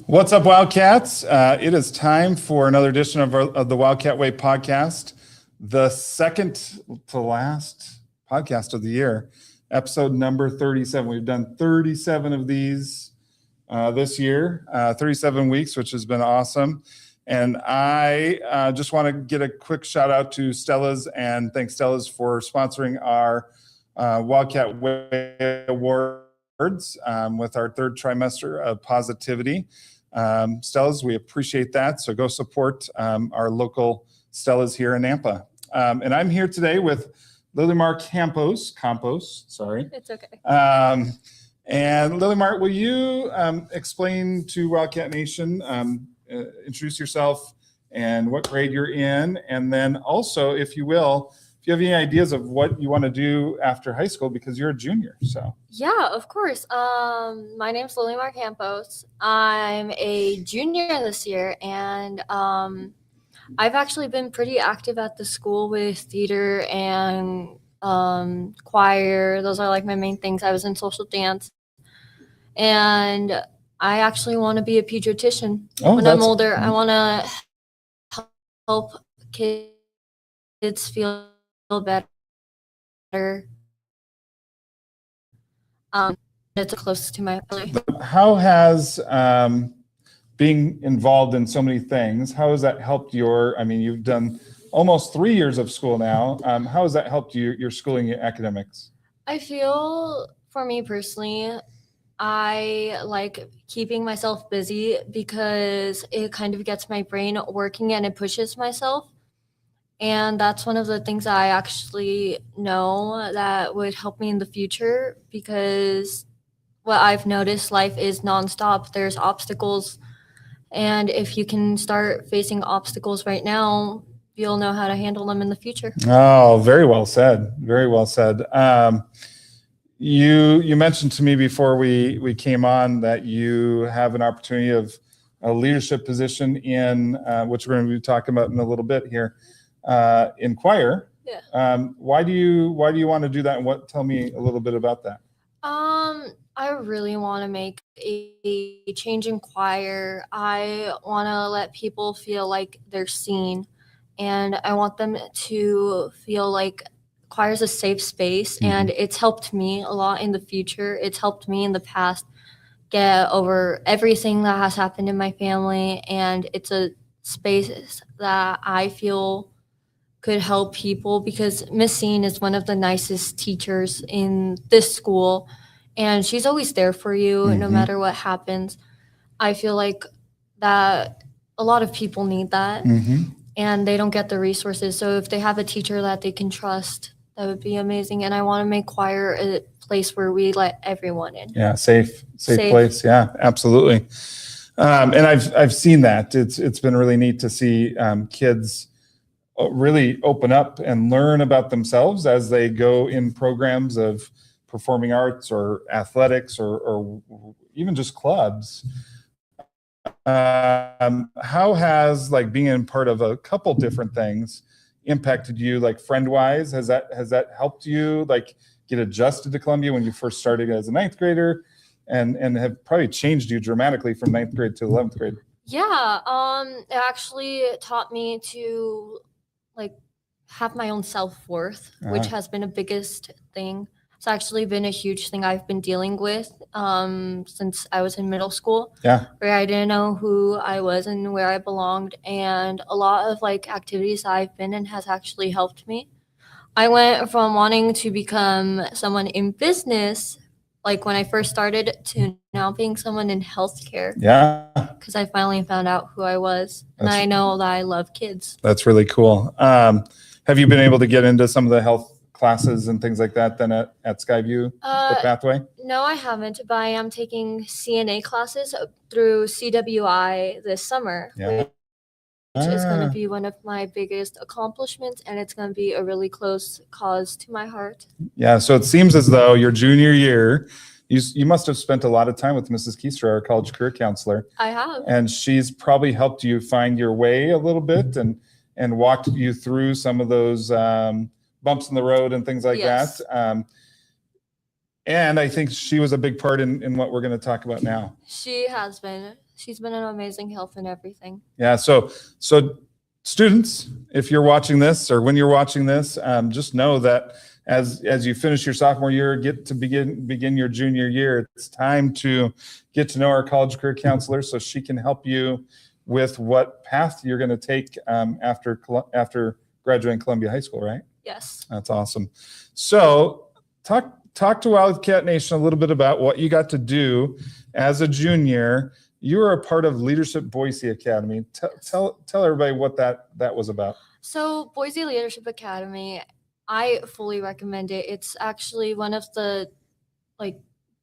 What's up, Wildcats? It is time for another edition of the Wildcat Way Podcast, the second to last podcast of the year, episode number 37. We've done 37 of these this year, 37 weeks, which has been awesome. And I just want to get a quick shout out to Stella's and thank Stella's for sponsoring our Wildcat Way Awards with our third trimester of positivity. Stella's, we appreciate that. So go support our local Stella's here in Nampa. And I'm here today with Lilymar Campos, sorry. It's okay. And Lilymar, will you explain to Wildcat Nation, introduce yourself and what grade you're in, and then also, if you will, if you have any ideas of what you want to do after high school, because you're a junior. So Yeah, of course. My name's Lilymar Campos. I'm a junior this year, and I've actually been pretty active at the school with theater and choir. Those are like my main things. I was in social dance, and I actually want to be a pediatrician when I'm older. I want to help kids feel better. It's close to my family. how has being involved in so many things, how has that helped you've done almost 3 years of school now. How has that helped your schooling, your academics? I feel, for me personally, I like keeping myself busy because it kind of gets my brain working and it pushes myself. And that's one of the things I actually know that would help me in the future, because what I've noticed, life is nonstop. There's obstacles. And if you can start facing obstacles right now, you'll know how to handle them in the future. Oh, very well said. Very well said. You mentioned to me before we came on that you have an opportunity of a leadership position in which we're going to be talking about in a little bit here, in choir. Yeah. Why do you want to do that, and tell me a little bit about that? I really want to make a change in choir. I want to let people feel like they're seen, and I want them to feel like choir is a safe space. And it's helped me a lot in the future. It's helped me in the past get over everything that has happened in my family, and it's a space that I feel could help people, because Miss Scene is one of the nicest teachers in this school, and she's always there for you no matter what happens. I feel like that a lot of people need that, and they don't get the resources. So if they have a teacher that they can trust, that would be amazing. And I want to make choir a place where we let everyone in. Yeah, safe place. Yeah, absolutely. And I've seen that. It's been really neat to see kids really open up and learn about themselves as they go in programs of performing arts or athletics or even just clubs. How has being in part of a couple different things impacted you, friend wise? Has that helped you get adjusted to Columbia when you first started as a ninth grader, and have probably changed you dramatically from ninth grade to 11th grade? Yeah, it actually taught me to have my own self-worth, which has been a biggest thing. It's actually been a huge thing I've been dealing with since I was in middle school. Yeah. Where I didn't know who I was and where I belonged, and a lot of activities I've been in has actually helped me. I went from wanting to become someone in business, when I first started, to now being someone in healthcare. Yeah. Because I finally found out who I was, and I know that I love kids. That's really cool. Have you been able to get into some of the health classes and things like that then at Skyview, the pathway? No, I haven't, but I am taking CNA classes through CWI this summer, which is going to be one of my biggest accomplishments, and it's going to be a really close cause to my heart. Yeah, so it seems as though your junior year, you must have spent a lot of time with Mrs. Keistra, our college career counselor. I have. And she's probably helped you find your way a little bit and walked you through some of those bumps in the road and things like that. And I think she was a big part in what we're going to talk about now. She has been. She's been an amazing help in everything. Yeah. So students, if you're watching this or when you're watching this, just know that as you finish your sophomore year, get to begin your junior year, it's time to get to know our college career counselor so she can help you with what path you're going to take after graduating Columbia High School, right? Yes. That's awesome. So talk to Wildcat Nation a little bit about what you got to do as a junior. You were a part of Leadership Boise Academy. Tell everybody what that was about. So Boise Leadership Academy, I fully recommend it. It's actually one of the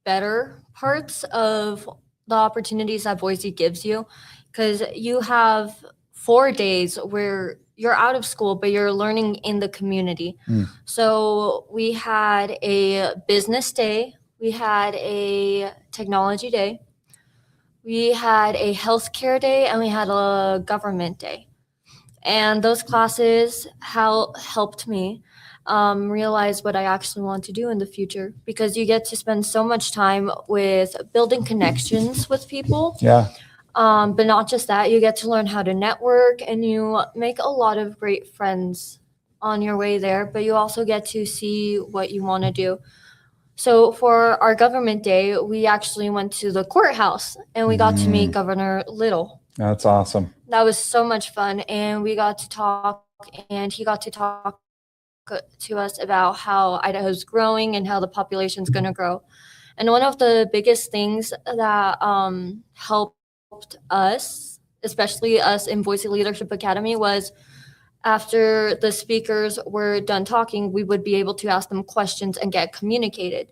better parts of the opportunities that Boise gives you, because you have 4 days where you're out of school, but you're learning in the community. So we had a business day, we had a technology day, we had a healthcare day, and we had a government day. And those classes helped me realize what I actually want to do in the future, because you get to spend so much time with building connections with people. Yeah. But not just that, you get to learn how to network, and you make a lot of great friends on your way there, but you also get to see what you want to do. So for our government day, we actually went to the courthouse, and we got to meet Governor Little. That's awesome. That was so much fun, and we got to talk, and he got to talk to us about how Idaho's growing and how the population's going to grow. And one of the biggest things that helped us, especially us in Boise Leadership Academy, was after the speakers were done talking, we would be able to ask them questions and get communicated.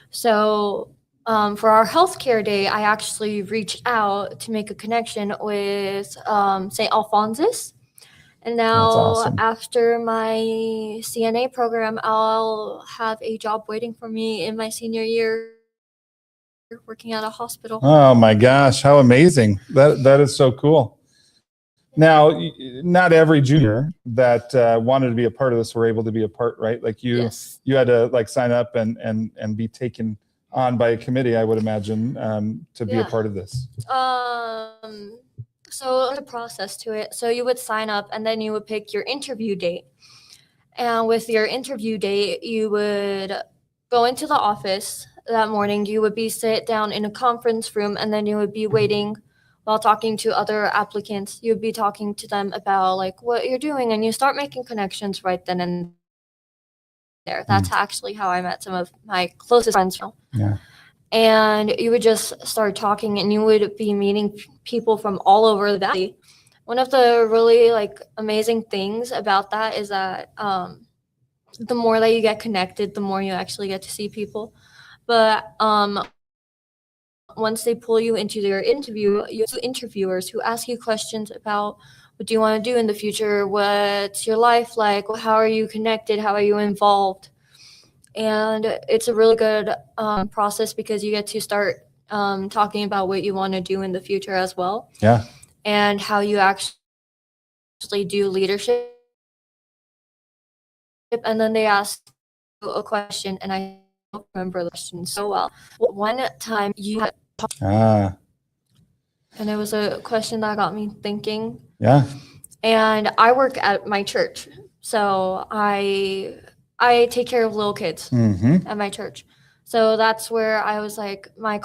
So for our healthcare day, I actually reached out to make a connection with St. Alphonsus. And now awesome. After my CNA program, I'll have a job waiting for me in my senior year working at a hospital. Oh my gosh, how amazing. That is so cool. Now, not every junior that wanted to be a part of this were able to be a part, right? Like you had to sign up and be taken on by a committee, I would imagine, to be a part of this. So there's a process to it. So you would sign up, and then you would pick your interview date. And with your interview date, you would go into the office that morning. You would be sit down in a conference room, and then you would be waiting while talking to other applicants. You would be talking to them about what you're doing, and you start making connections right then and there. That's actually how I met some of my closest friends. Yeah. And you would just start talking, and you would be meeting people from all over the valley. One of the really amazing things about that is that the more that you get connected, the more you actually get to see people. But once they pull you into their interview, you have interviewers who ask you questions about what do you want to do in the future, what's your life like, how are you connected, how are you involved. And it's a really good process, because you get to start talking about what you want to do in the future as well. Yeah. And how you actually do leadership. And then they ask you a question, and I don't remember the question so well. One time you had and it was a question that got me thinking. Yeah. And I work at my church, so I take care of little kids at my church. So that's where I was my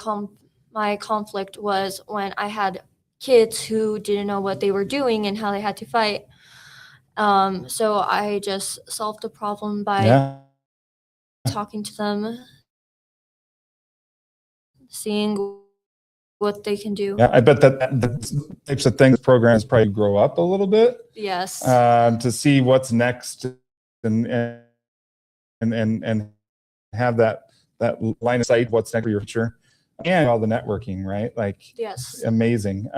conflict was when I had kids who didn't know what they were doing and how they had to fight. So I just solved the problem by talking to them, seeing what they can do. Yeah, I bet that the types of things programs probably grow up a little bit. Yes. To see what's next and have that line of sight, what's next for your future, and all the networking, right? Yes. Amazing.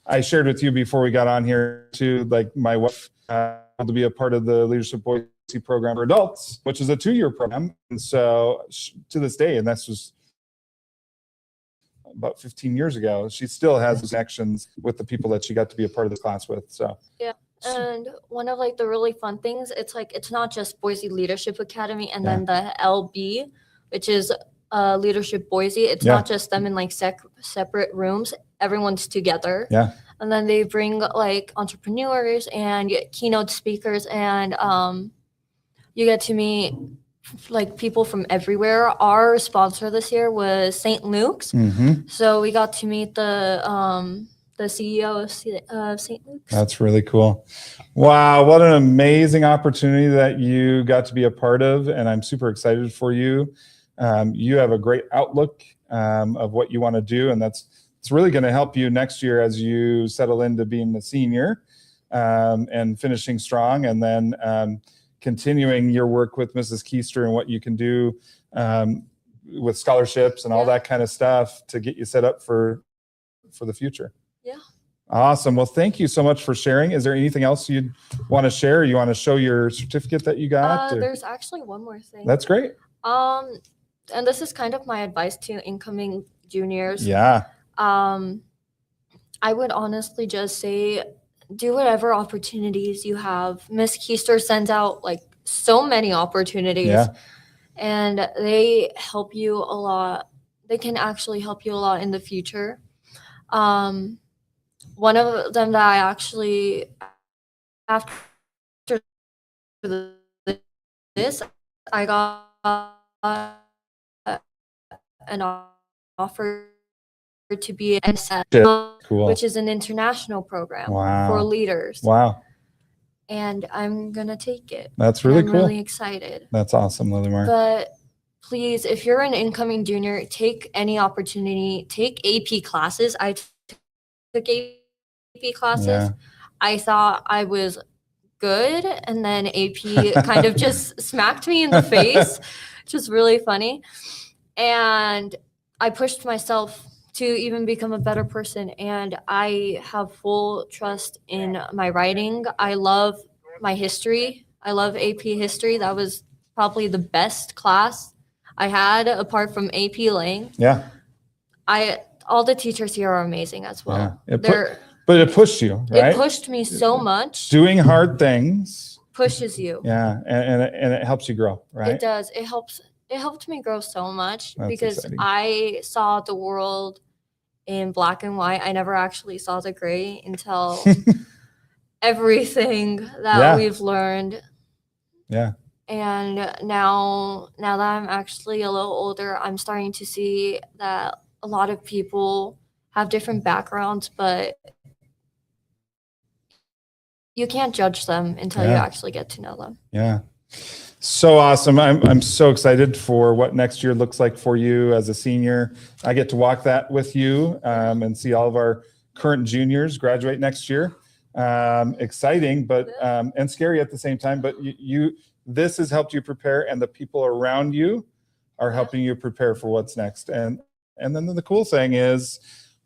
I shared with you before we got on here too, my wife to be a part of the Leadership Boise program for adults, which is a 2-year program. And so to this day, and that's just about 15 years ago, she still has connections with the people that she got to be a part of the class with. So yeah. And one of the really fun things, it's not just Boise Leadership Academy and then the LB, which is Leadership Boise. It's not just them in like separate rooms. Everyone's together. Yeah. And then they bring like entrepreneurs and keynote speakers, and you get to meet like people from everywhere. Our sponsor this year was St. Luke's, so we got to meet the CEO of St. Luke's. That's really cool. Wow, what an amazing opportunity that you got to be a part of, and I'm super excited for you. You have a great outlook of what you want to do, and it's really going to help you next year as you settle into being a senior and finishing strong, and then continuing your work with Mrs. Keister and what you can do with scholarships and all that kind of stuff to get you set up for the future. Yeah. Awesome. Well, thank you so much for sharing. Is there anything else you'd want to share? You want to show your certificate that you got? There's actually one more thing. That's great. And this is kind of my advice to incoming juniors. Yeah. I would honestly just say, do whatever opportunities you have. Miss Keister sends out like so many opportunities, and they help you a lot. They can actually help you a lot in the future. One of them that I actually, after this, I got an offer to be an Cool. which is an international program Wow. for leaders. Wow. And I'm going to take it. That's really I'm cool. really excited. That's awesome, Lilymar. But please, if you're an incoming junior, take any opportunity. Take AP classes. I took AP classes. Yeah. I thought I was good, and then AP kind of just smacked me in the face, which was really funny. And I pushed myself to even become a better person, and I have full trust in my writing. I love my history. I love AP history. That was probably the best class I had apart from AP Lang. Yeah. All the teachers here are amazing as well. Yeah. But it pushed you, right? It pushed me so much. Doing hard things pushes you. Yeah, and it helps you grow, right? It does. It helped me grow so much. That's because exciting. I saw the world in black and white. I never actually saw the gray until everything that we've learned. Yeah. And now that I'm actually a little older, I'm starting to see that a lot of people have different backgrounds, but you can't judge them until you actually get to know them. Yeah. So awesome. I'm so excited for what next year looks like for you as a senior. I get to walk that with you and see all of our current juniors graduate next year. Exciting, but and scary at the same time. But this has helped you prepare, and the people around you are helping you prepare for what's next. And then the cool thing is,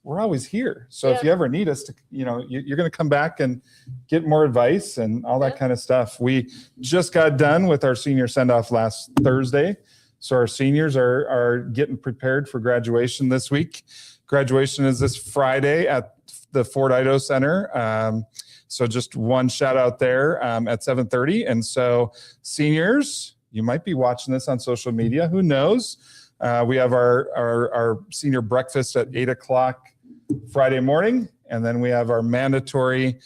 we're always here. So if you ever need us to, you're going to come back and get more advice and all that kind of stuff. We just got done with our senior send-off last Thursday. So our seniors are getting prepared for graduation this week. Graduation is this Friday at the Fort Idaho Center. So just one shout out there at 7:30. And so seniors, you might be watching this on social media. Who knows? We have our senior breakfast at 8:00 Friday morning, and then we have our mandatory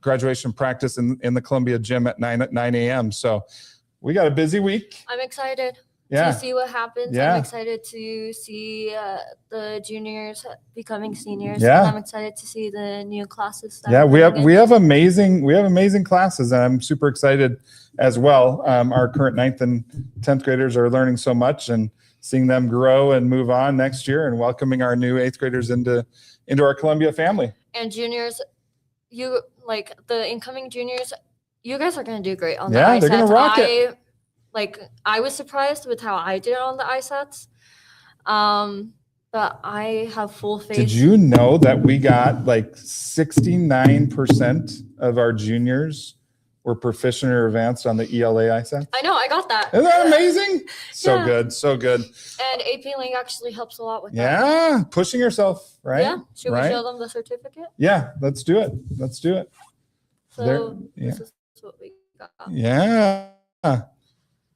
graduation practice in the Columbia gym at 9 a.m. So we got a busy week. I'm excited Yeah. to see what happens. Yeah. I'm excited to see the juniors becoming seniors. Yeah. And I'm excited to see the new classes. Yeah, we have amazing classes, and I'm super excited as well. Our current 9th and 10th graders are learning so much, and seeing them grow and move on next year, and welcoming our new 8th graders into our Columbia family. And juniors, the incoming juniors, you guys are going to do great on the ISATs. They're going to rock it. I was surprised with how I did on the ISATs, but I have full faith. Did you know that we got 69% of our juniors were proficient or advanced on the ELA ISAT? I know, I got that. Isn't that amazing? So Yeah. good, so good. And AP Link actually helps a lot with that. Yeah, pushing yourself, right? Yeah. Should we show them the certificate? Yeah, let's do it. So yeah. this is what we got. Yeah.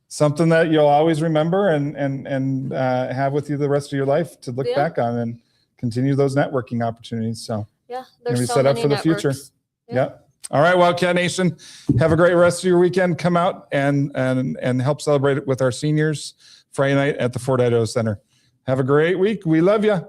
something that you'll always remember and have with you the rest of your life to look back on and continue those networking opportunities. So Yeah, maybe there's so set up many for the networks. future. Yeah. Yep. All right, Wildcat Nation, have a great rest of your weekend. Come out and help celebrate it with our seniors Friday night at the Fort Idaho Center. Have a great week. We love you.